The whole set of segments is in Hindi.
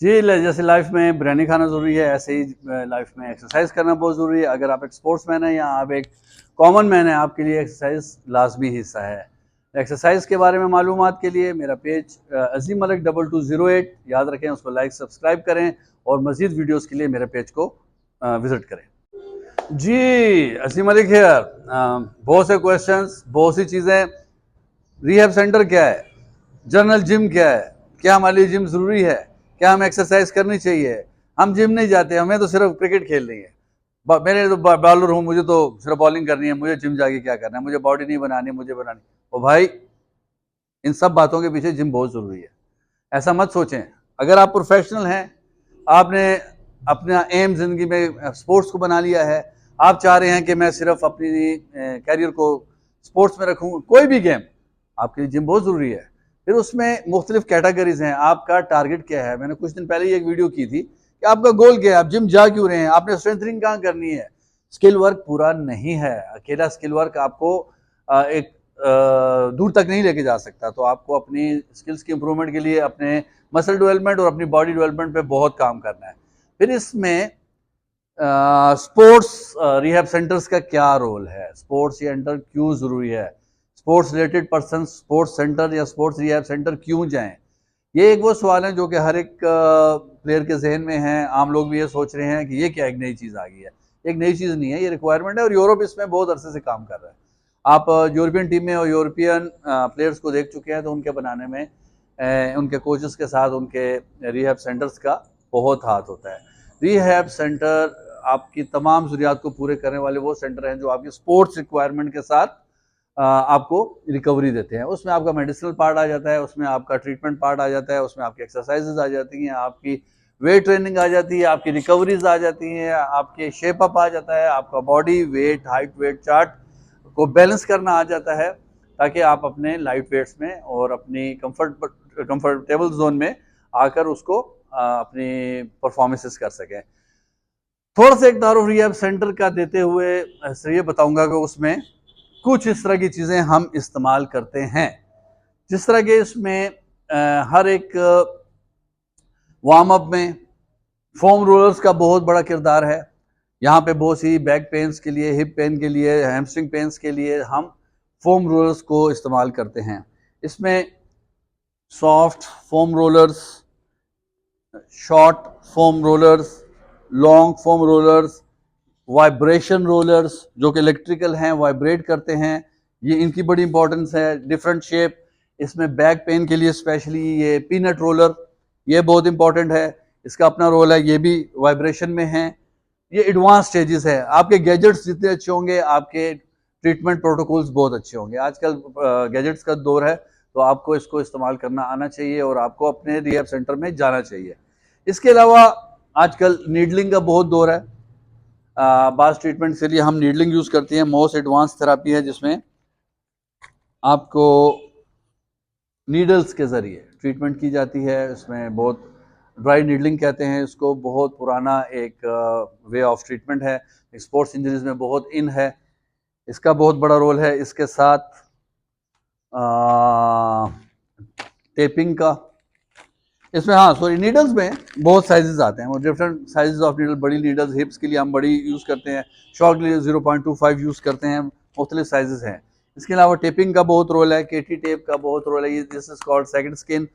जी, जैसे लाइफ में बिरयानी खाना ज़रूरी है, ऐसे ही लाइफ में एक्सरसाइज करना बहुत ज़रूरी है। अगर आप एक स्पोर्ट्समैन हैं या आप एक कॉमन मैन हैं, आपके लिए एक्सरसाइज लाज़मी हिस्सा है। एक्सरसाइज के बारे में मालूमात के लिए मेरा पेज अज़ीम मलिक 2208 याद रखें, उसको लाइक सब्सक्राइब करें और मज़ीद वीडियोज़ के लिए मेरे पेज को विज़िट करें। जी, अज़ीम मलिक हियर। बहुत से क्वेश्चंस, बहुत सी चीज़ें। रिहैब सेंटर क्या है? जनरल जिम क्या है? क्या हमारे लिए जिम ज़रूरी है? क्या हमें एक्सरसाइज करनी चाहिए? हम जिम नहीं जाते, हमें तो सिर्फ क्रिकेट खेलनी है। मैंने तो बॉलर हूँ, मुझे तो सिर्फ बॉलिंग करनी है, मुझे जिम जाके क्या करना है, मुझे बॉडी नहीं बनानी, मुझे बनानी। ओ भाई, इन सब बातों के पीछे जिम बहुत ज़रूरी है। ऐसा मत सोचें। अगर आप प्रोफेशनल हैं, आपने अपना एम जिंदगी में स्पोर्ट्स को बना लिया है, आप चाह रहे हैं कि मैं सिर्फ अपनी कैरियर को स्पोर्ट्स में रखूँ, कोई भी गेम, आपके लिए जिम बहुत ज़रूरी है। फिर उसमें मुख्तलिफ कैटेगरीज हैं। आपका टारगेट क्या है? मैंने कुछ दिन पहले ही एक वीडियो की थी कि आपका गोल क्या है, आप जिम जा क्यों रहे हैं, आपने स्ट्रेंथनिंग कहाँ करनी है। स्किल वर्क पूरा नहीं है, अकेला स्किल वर्क आपको एक दूर तक नहीं लेके जा सकता। तो आपको अपनी स्किल्स की इंप्रूवमेंट के लिए अपने मसल डेवलपमेंट और अपनी बॉडी डेवलपमेंट पे बहुत काम करना है। फिर इसमें स्पोर्ट्स रिहैब सेंटर्स का क्या रोल है, स्पोर्ट्स सेंटर क्यों ज़रूरी है, sports related person sports centre या स्पोर्ट्स रिहैब सेंटर क्यों जाएं? ये एक वो सवाल है जो कि हर एक प्लेयर के जहन में है। आम लोग भी ये सोच रहे हैं कि ये क्या एक नई चीज़ आ गई है। एक नई चीज़ नहीं है, ये रिक्वायरमेंट है और यूरोप इसमें बहुत अरसे से काम कर रहा है। आप यूरोपियन टीम में और यूरोपियन प्लेयर्स को देख चुके हैं, तो उनके बनाने में उनके कोचेस के साथ उनके रिहैब सेंटर्स का बहुत हाथ होता है। रिहैब सेंटर आपकी तमाम ज़रूरियात को पूरे करने वाले वो सेंटर हैं जो आपकी स्पोर्ट्स रिक्वायरमेंट के साथ आपको रिकवरी देते हैं। उसमें आपका मेडिसिनल पार्ट आ जाता है, उसमें आपका ट्रीटमेंट पार्ट आ जाता है, उसमें आपकी एक्सरसाइजेज आ जाती हैं, आपकी वेट ट्रेनिंग आ जाती है, आपकी रिकवरीज आ जाती हैं, आपके शेप अप आ जाता है, आपका body weight height weight chart को बैलेंस करना आ जाता है, ताकि आप अपने लाइट वेट्स में और अपनी कंफर्टेबल जोन में आकर उसको अपनी परफॉर्मेंसेस कर सकें। थोड़ा सा एक तारुफ रिहैब सेंटर का देते हुए ये बताऊंगा कि उसमें कुछ इस तरह की चीज़ें हम इस्तेमाल करते हैं, जिस तरह के इसमें हर एक वार्म अप में फोम रोलर्स का बहुत बड़ा किरदार है। यहाँ पे बहुत सी बैक पेन्स के लिए, हिप पेन के लिए, हैमस्ट्रिंग पेन्स के लिए हम फोम रोलर्स को इस्तेमाल करते हैं। इसमें soft foam rollers, short foam rollers, long foam rollers, vibration rollers जो कि इलेक्ट्रिकल हैं, वाइब्रेट करते हैं, ये इनकी बड़ी इंपॉर्टेंस है। डिफरेंट शेप, इसमें बैक पेन के लिए स्पेशली ये पीनट रोलर, ये बहुत इंपॉर्टेंट है, इसका अपना रोल है, ये भी वाइब्रेशन में है। ये एडवांस स्टेजेस है। आपके गैजेट्स जितने अच्छे होंगे, आपके ट्रीटमेंट प्रोटोकॉल्स बहुत अच्छे होंगे। आजकल गैजेट्स का दौर है, तो आपको इसको इस्तेमाल करना आना चाहिए और आपको अपने रिहैब सेंटर में जाना चाहिए। इसके अलावा आजकल नीडलिंग का बहुत दौर है। बास ट्रीटमेंट के लिए हम नीडलिंग यूज़ करते हैं। मोस्ट एडवांस थेरापी है जिसमें आपको नीडल्स के ज़रिए ट्रीटमेंट की जाती है। इसमें बहुत ड्राई नीडलिंग कहते हैं इसको, बहुत पुराना एक वे ऑफ ट्रीटमेंट है, स्पोर्ट्स इंजरीज में बहुत इन है, इसका बहुत बड़ा रोल है। इसके साथ टेपिंग का, इसमें नीडल्स में बहुत साइजेस आते हैं, डिफरेंट साइजेस ऑफ नीडल। बड़ी नीडल्स हिप्स के लिए हम बड़ी यूज़ करते हैं, शॉर्ट के लिए 0.25 यूज़ करते हैं, मुख्तलिफ साइजेस हैं। इसके अलावा टेपिंग का बहुत रोल है, केटी टेप का बहुत रोल है। ये this is called second skin.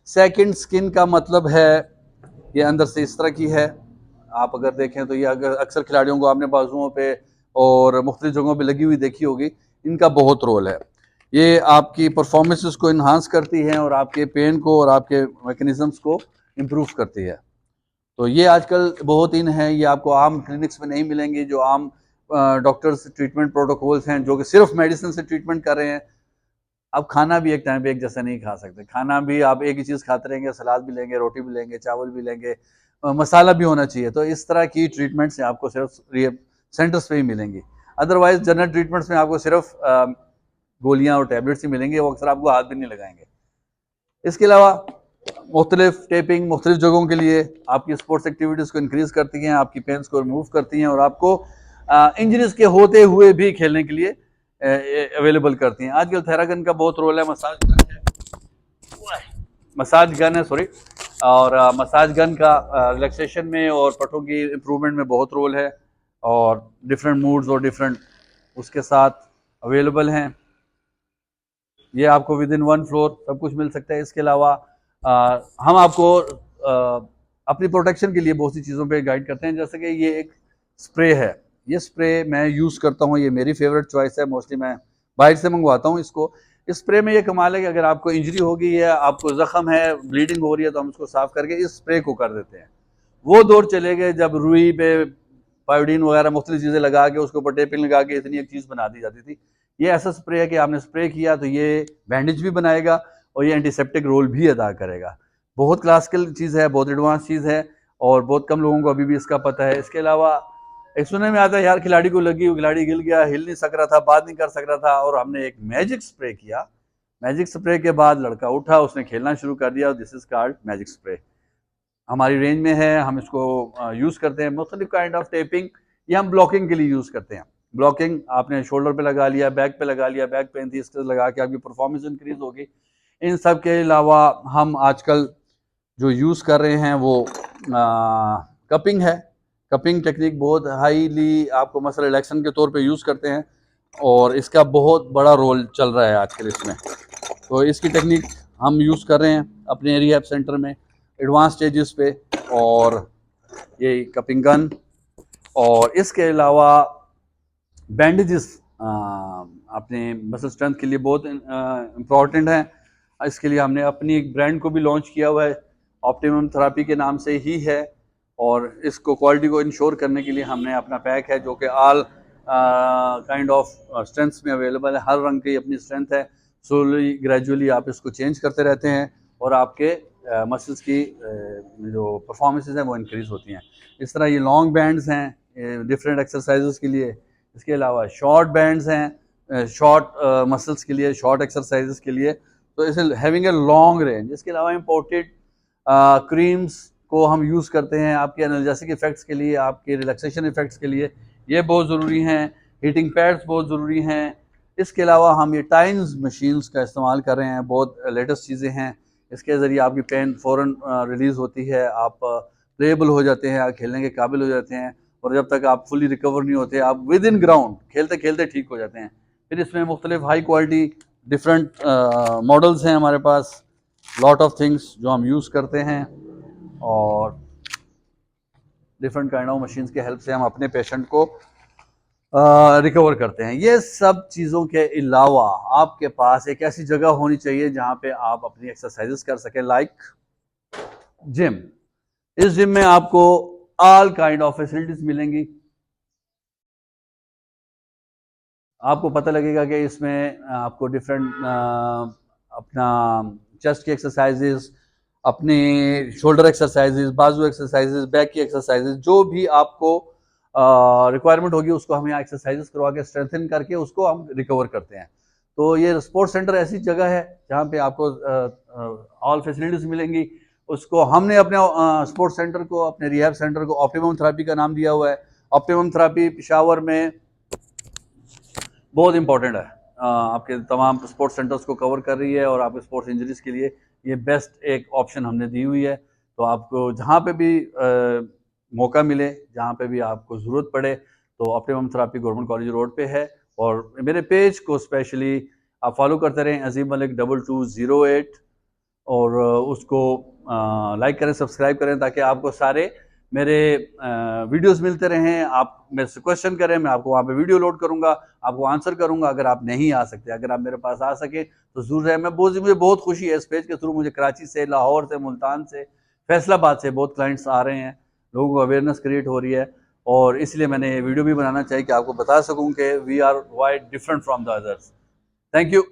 Second skin का मतलब है ये अंदर से इस तरह की है। आप अगर देखें तो ये अगर अक्सर खिलाड़ियों को आपने बाजुओं पे और मुख्तलिफ जगहों पे लगी हुई देखी होगी, इनका बहुत रोल है। ये आपकी परफॉर्मेंसेस को इन्हांस करती हैं और आपके पेन को और आपके मैकेनिज्म्स को इम्प्रूव करती है। तो ये आजकल बहुत इन है, ये आपको आम क्लिनिक्स में नहीं मिलेंगे, जो आम डॉक्टर्स ट्रीटमेंट प्रोटोकॉल्स हैं जो कि सिर्फ मेडिसिन से ट्रीटमेंट कर रहे हैं। अब खाना भी एक टाइम पे एक जैसा नहीं खा सकते। खाना भी आप एक ही चीज़ खाते रहेंगे, सलाद भी लेंगे, रोटी भी लेंगे, चावल भी लेंगे, मसाला भी होना चाहिए। तो इस तरह की ट्रीटमेंट्स आपको सिर्फ रिहैब सेंटर्स पे ही मिलेंगी। अदरवाइज जनरल ट्रीटमेंट्स में आपको सिर्फ गोलियां और टैबलेट्स ही मिलेंगे, वो अक्सर आपको हाथ भी नहीं लगाएंगे। इसके अलावा मुख्तलिफ टेपिंग मुख्तलिफ जगहों के लिए आपकी स्पोर्ट्स एक्टिविटीज़ को इंक्रीज़ करती हैं, आपकी पेन्स को रिमूव करती हैं और आपको इंजरीज के होते हुए भी खेलने के लिए अवेलेबल करती हैं। आजकल थेरागन का बहुत रोल है, मसाज गन है, सॉरी, और मसाज गन का रिलैक्सेशन में और पट्टों की इम्प्रूवमेंट में बहुत रोल है, और डिफरेंट मूड्स और डिफरेंट उसके साथ अवेलेबल हैं। ये आपको विद इन 1 फ्लोर सब कुछ मिल सकता है। इसके अलावा हम आपको अपनी प्रोटेक्शन के लिए बहुत सी चीज़ों पे गाइड करते हैं, जैसे कि ये एक स्प्रे है। ये स्प्रे मैं यूज़ करता हूँ, ये मेरी फेवरेट चॉइस है, मोस्टली मैं बाहर से मंगवाता हूँ इसको। इस स्प्रे में ये कमाल है कि अगर आपको इंजरी हो गई है, आपको ज़ख्म है, ब्लीडिंग हो रही है, तो हम उसको साफ़ करके इस स्प्रे को कर देते हैं। वो दौर चले गए जब रुई पे पायोडीन वगैरह मुख्तलिफ चीज़ें लगा के उसके ऊपर टेपिंग लगा के इतनी एक चीज़ बना दी जाती थी। ये ऐसा स्प्रे है कि आपने स्प्रे किया तो ये बैंडेज भी बनाएगा और ये एंटीसेप्टिक रोल भी अदा करेगा। बहुत क्लासिकल चीज़ है, बहुत एडवांस चीज़ है, और बहुत कम लोगों को अभी भी इसका पता है। इसके अलावा एक सुनने में आता है यार खिलाड़ी को लगी, वो खिलाड़ी हिल गया, हिल नहीं सक रहा था, बात नहीं कर सक रहा था, और हमने एक मैजिक स्प्रे किया। मैजिक स्प्रे के बाद लड़का उठा, उसने खेलना शुरू कर दिया। This is called magic spray. हमारी रेंज में है, हम इसको यूज़ करते हैं। मुख्तलिफ काइंड ऑफ टेपिंग ये हम ब्लॉकिंग के लिए यूज़ करते हैं। ब्लॉकिंग आपने शोल्डर पे लगा लिया, बैक पे लगा लिया, बैक पेन थी, इस तरह लगा के आपकी परफॉर्मेंस इंक्रीज होगी। इन सब के अलावा हम आजकल जो यूज़ कर रहे हैं वो कपिंग है। कपिंग टेक्निक बहुत हाईली आपको मसल रिलैक्सन के तौर पे यूज़ करते हैं, और इसका बहुत बड़ा रोल चल रहा है आजकल इसमें। तो इसकी टेक्निक हम यूज़ कर रहे हैं अपने रिहैब सेंटर में एडवांस स्टेजेस पे, और ये कपिंग गन। और इसके अलावा बैंडेजेस अपने मसल स्ट्रेंथ के लिए बहुत इम्पॉर्टेंट है। इसके लिए हमने अपनी एक ब्रांड को भी लॉन्च किया हुआ है, ऑप्टिमम थेरेपी के नाम से ही है, और इसको क्वालिटी को इंश्योर करने के लिए हमने अपना पैक है जो कि ऑल काइंड ऑफ स्ट्रेंथ्स में अवेलेबल है। हर रंग की अपनी स्ट्रेंथ है। स्लोली ग्रेजुअली आप इसको चेंज करते रहते हैं और आपके मसल्स की जो परफॉर्मेंसेज हैं वो इंक्रीज़ होती हैं। इस तरह ये लॉन्ग बैंड्स हैं डिफरेंट एक्सरसाइजेस के लिए। इसके अलावा शॉर्ट बैंड्स हैं शॉर्ट मसल्स के लिए, शॉर्ट एक्सरसाइजेस के लिए। तो इसे हैविंग ए लॉन्ग रेंज। इसके अलावा इम्पोर्टेड क्रीम्स को हम यूज़ करते हैं आपके एनाल्जेसिक इफेक्ट्स के लिए, आपके रिलैक्सेशन इफेक्ट्स के लिए, ये बहुत ज़रूरी हैं। हीटिंग पैड्स बहुत ज़रूरी हैं। इसके अलावा हम ये टाइम्स मशीन्स का इस्तेमाल कर रहे हैं, बहुत लेटेस्ट चीज़ें हैं। इसके ज़रिए आपकी पेन फ़ौरन रिलीज़ होती है, आप प्लेएबल हो जाते हैं, आप खेलने के काबिल हो जाते हैं, और जब तक आप फुली रिकवर नहीं होते आप विद इन ग्राउंड खेलते खेलते ठीक हो जाते हैं। फिर इसमें मुख्तलिफ हाई क्वालिटी डिफरेंट मॉडल्स हैं हमारे पास, लॉट ऑफ थिंग्स जो हम यूज़ करते हैं, और डिफरेंट काइंड ऑफ मशीन्स के हेल्प से हम अपने पेशेंट को रिकवर करते हैं। ये सब चीज़ों के अलावा आपके पास एक ऐसी जगह होनी चाहिए जहाँ पे आप अपनी एक्सरसाइजेस कर सकें, लाइक जिम। इस जिम में आपको ऑल काइंड ऑफ फैसिलिटीज मिलेंगी। आपको पता लगेगा कि इसमें आपको डिफरेंट अपना चेस्ट की एक्सरसाइजेस, अपने शोल्डर एक्सरसाइजेस, बाजू एक्सरसाइजेस, बैक की एक्सरसाइजेस, जो भी आपको रिक्वायरमेंट होगी उसको हम यहाँ एक्सरसाइजेस करवा के स्ट्रेंथन करके उसको हम रिकवर करते हैं। तो ये स्पोर्ट्स सेंटर ऐसी जगह है जहाँ पे आपको ऑल फैसिलिटीज मिलेंगी। उसको हमने अपने स्पोर्ट्स सेंटर को, अपने रिहैब सेंटर को ऑप्टिमम थेरेपी का नाम दिया हुआ है। ऑप्टिमम थेरेपी पेशावर में बहुत इंपॉर्टेंट है, आपके तमाम स्पोर्ट्स सेंटर्स को कवर कर रही है, और आपके स्पोर्ट्स इंजरीज के लिए ये बेस्ट एक ऑप्शन हमने दी हुई है। तो आपको जहाँ पे भी मौका मिले, जहाँ पे भी आपको ज़रूरत पड़े, तो optimum therapy government college road पे है। और मेरे पेज को स्पेशली आप फॉलो करते रहें, अजीम मलिक 2208, और उसको लाइक करें, सब्सक्राइब करें, ताकि आपको सारे मेरे वीडियोस मिलते रहें। आप मेरे से क्वेश्चन करें, मैं आपको वहाँ पे वीडियो लोड करूँगा, आपको आंसर करूँगा। अगर आप नहीं आ सकते, अगर आप मेरे पास आ सके तो ज़रूर है। मुझे बहुत खुशी है, इस पेज के थ्रू मुझे कराची से, लाहौर से, मुल्तान से, फैसलाबाद से बहुत क्लाइंट्स आ रहे हैं, लोगों को अवेयरनेस क्रिएट हो रही है, और इसलिए मैंने ये वीडियो भी बनाना चाहिए कि आपको बता सकूँ कि we are wide different from the others. Thank you.